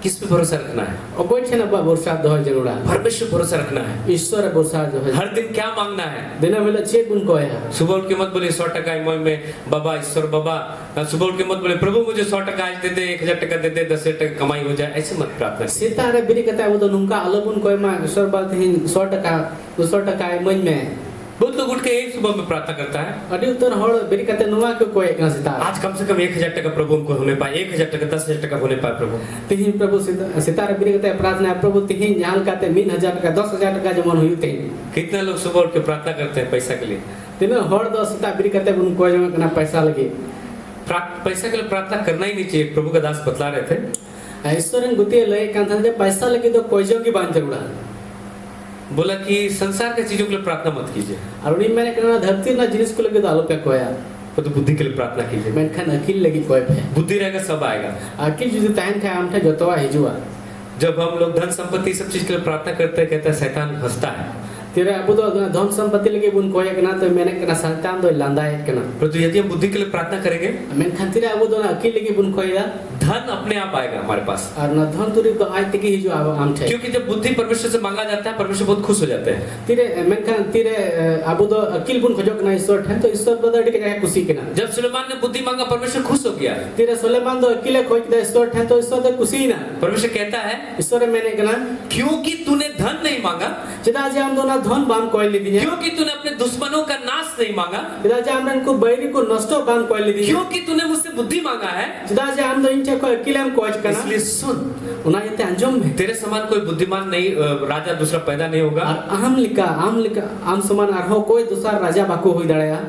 किस पे भरोसा रखना है? और कोई छे ना बुरसात होए जरूर परमेश्वर भरोसा रखना है। ईश्वर बुरसात होए हर दिन क्या मांगना है? दिन वेला चेक उनको है सुबह उठ के मत बोले 100 टका मोय में बाबा ईश्वर बाबा, सुबह उठ के मत बोले प्रभु मुझे 100 टका आज दे दे, 1000 टका दे दे, 10,000 टका कमाई हो जाए, ऐसे मत प्रार्थना। सीता रे बिरी कथा वो तो नुका अलबुन कोई मा ईश्वर बात ही 100 टका 200 टका मन में बहुत लोग उठ के एक सुबह में प्रार्थना करता है, अडी उतर हड़ बिरी कथा नुवा के कोई ना सीता आज कम से कम 1000 टका प्रभु उनको होने पाए, 1000 टका 10,000 टका होने पाए प्रभु। तिही प्रभु सीता रे बिरी कथा प्रार्थना प्रभु तिही जान काते 3000 टका 10,000 टका जमन हुई थे। कितने लोग सुबह उठ के प्रार्थना करते हैं पैसा के लिए? तिने हड़ दो सीता बिरी कथा उन कोई जमन ना पैसा लगे पैसा के लिए प्रार्थना करना ही नहीं चाहिए। प्रभु का दास बतला रहे थे, ईश्वर गुतिए लय कांथा जे पैसा लगे तो कोई जो की बांध जरूड़ा बोला कि संसार के चीजों के लिए प्रार्थना मत कीजिए, और उन्हीं मैंने कहना धरती ना जिनिस को लगे तो आलो पे कोया तो बुद्धि के लिए प्रार्थना कीजिए। मैं खान अकिल लगी कोई पे बुद्धि रहेगा सब आएगा। अकिल जो टाइम थे आम थे जोतवा हिजुआ जब हम लोग धन संपत्ति सब चीज के लिए प्रार्थना करते हैं, कहता है शैतान हंसता है। तेरे अब तो धन संपत्ति लगे बुन कोया कना तो मैंने कहना शैतान दो लांदा है कना परंतु यदि हम बुद्धि के लिए प्रार्थना करेंगे, मैं खान तेरे अब तो अकिल लगे बुन कोया धन अपने आप आएगा हमारे पास। और ना धन तुरी तो आज तक हिजुआ आम थे क्योंकि जब बुद्धि परमेश्वर से मांगा जाता है, परमेश्वर बहुत खुश हो जाते हैं। तेरे मैं खान तेरे अब तो अकिल बुन खोजो कना ईश्वर थे तो ईश्वर बदल के जाए खुशी कना जब सुलेमान ने बुद्धि मांगा, परमेश्वर खुश हो गया। तेरे सुलेमान तो अकिल खोज दे ईश्वर थे तो ईश्वर तो खुशी ना परमेश्वर कहता है ईश्वर मैंने कहना क्योंकि तूने धन नहीं मांगा, चिदा जे हम दोना धन बाम कोई ली दी क्योंकि तूने अपने दुश्मनों का नाश नहीं मांगा, चिदा जे हमन को बैरी को नष्टो बाम कोई ली दी क्योंकि तूने मुझसे बुद्धि मांगा है, चिदा जे हम दो इंचे को अकिल हम कोच कना इसलिए सुन, उना ये अंजम में तेरे समान कोई बुद्धिमान नहीं, राजा दूसरा पैदा नहीं होगा। और आम लिका आम समान आर हो कोई दूसरा राजा बाको होई दड़या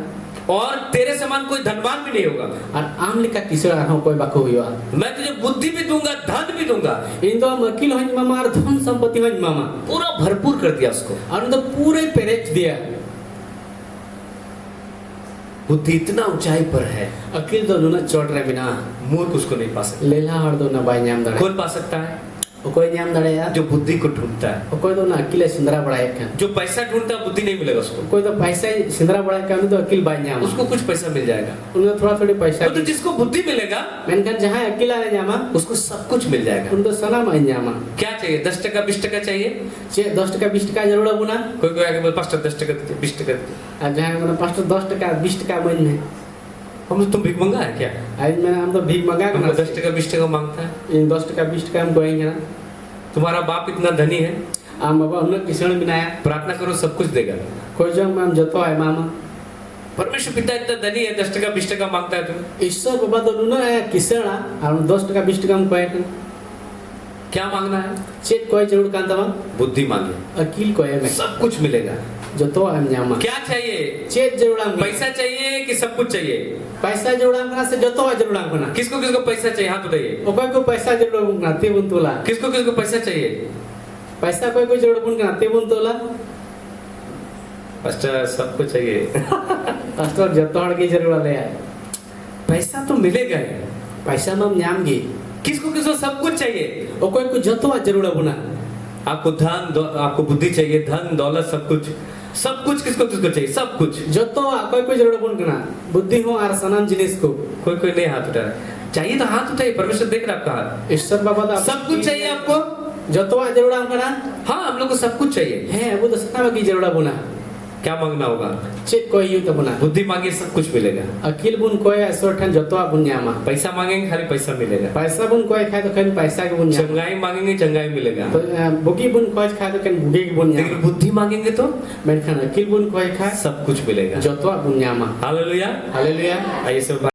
और तेरे समान कोई धनवान भी नहीं होगा। और आम लेका किसड़ा हो कोई बाको हुआ। मैं तुझे बुद्धि भी दूंगा, धन भी दूंगा। इन तो अकील हंज मामा और धन संपत्ति हंज मामा पूरा भरपूर कर दिया उसको। और तो पूरे पेरेच दिया। बुद्धि इतना ऊंचाई पर है, अकील तो नुना चोट रहे बिना मूर्ख उसको नहीं पा सकता। लेला और दो ना बाई न्याम दड़े। कौन पा सकता है? कोई न्याम दड़े यार। जो बुद्धि को ढूंढता है। कोई तो ना अकील सिंदरा बढ़ाए क्या। जो पैसा ढूंढता है बुद्धि नहीं मिलेगा उसको। कोई तो पैसा सिंदरा बढ़ाए क्या तो अकील बाई न्याम। उसको कुछ पैसा मिल जाएगा। उन्हें थोड़ा थोड़ी पैसा। तो जिसको बुद्धि मिलेगा, मैंने जहाँ अकील आ न्यामा उसको सब कुछ मिल जाएगा। उनको सना माई न्यामा। क्या चाहिए? 10 टका 20 टका चाहिए? 10 टका 20 टका जरूर बुना। कोई आगे बोल 5 टका 10 टका 20 टका। जहाँ मैंने 10 टका 20 टका मन है। हम तुम भीख मंगा है क्या? आज मैंने हम तो भीख मंगा हमको 10 टका 20 टका मांगता है। इन 10 टका 20 टका हम कहेंगे ना। तुम्हारा बाप इतना धनी है, आम बाबा उन्हें किसने बिनाया। प्रार्थना करो सब कुछ देगा। खोज जाऊँ मैम जतो है मामा। परमेश्वर पिता इतना धनी है, 10 टका 20 टका मांगता है तुम। ईश्वर बाबा तो उन्हें है किसना और 10 टका 20 टका हम कहेंगे। क्या मांगना है? चेक कोई जरूर कांता मा बुद्धि मांगे, अकील कोई में सब कुछ मिलेगा। जतो हम न्यामा। क्या चाहिए? चेक जरूर हम पैसा चाहिए कि सब कुछ चाहिए? पैसा जरूर हम से जतो जरूर हम बना। किसको किसको पैसा चाहिए? हाथ उठाइए। कोई को पैसा जरूर हम नाते बुन तोला। किसको किसको पैसा चाहिए? पैसा कोई को जरूर बुन नाते बुन तोला। पास्टर सबको चाहिए। पास्टर जतो हड़ की जरूर ले आए। पैसा तो मिलेगा ही। पैसा में न्याम गी। किसको किसको सब कुछ चाहिए? और कोई को जतो जरूर बुना। आपको धन, आपको बुद्धि चाहिए, धन दौलत सब कुछ। सब कुछ किसको किसको चाहिए? सब कुछ। जतो कोई को जरूर बुन करना। बुद्धि हो और सनाम जिनिस को। कोई कोई नहीं हाथ उठा रहा है। चाहिए तो हाथ उठाइए, परमेश्वर देख रहा है आपका हाथ। ईश्वर बाबा तो सब कुछ चाहिए आपको? जतो जरूर हम करना। हाँ, हम लोग को सब कुछ चाहिए। है वो तो सना की जरूर बुना। क्या मांगना होगा? चेक कोई यू तो बुना। बुद्धि मांगे सब कुछ मिलेगा। अकील बुन कोई ऐसो ठन जतो बुन न्यामा। पैसा मांगेंगे खाली पैसा मिलेगा। पैसा बुन कोई खाए तो खाली पैसा के बुन न्यामा। चंगाई मांगेंगे चंगाई मिलेगा। तो बुगी बुन कोई खाए तो खाली बुगी के बुन न्यामा। लेकिन बुद्धि मांगेंगे तो मैंने अकील बुन कोई खाए सब कुछ मिलेगा। जतो बुन न्यामा। हालेलुया। हालेलुया। आइए सब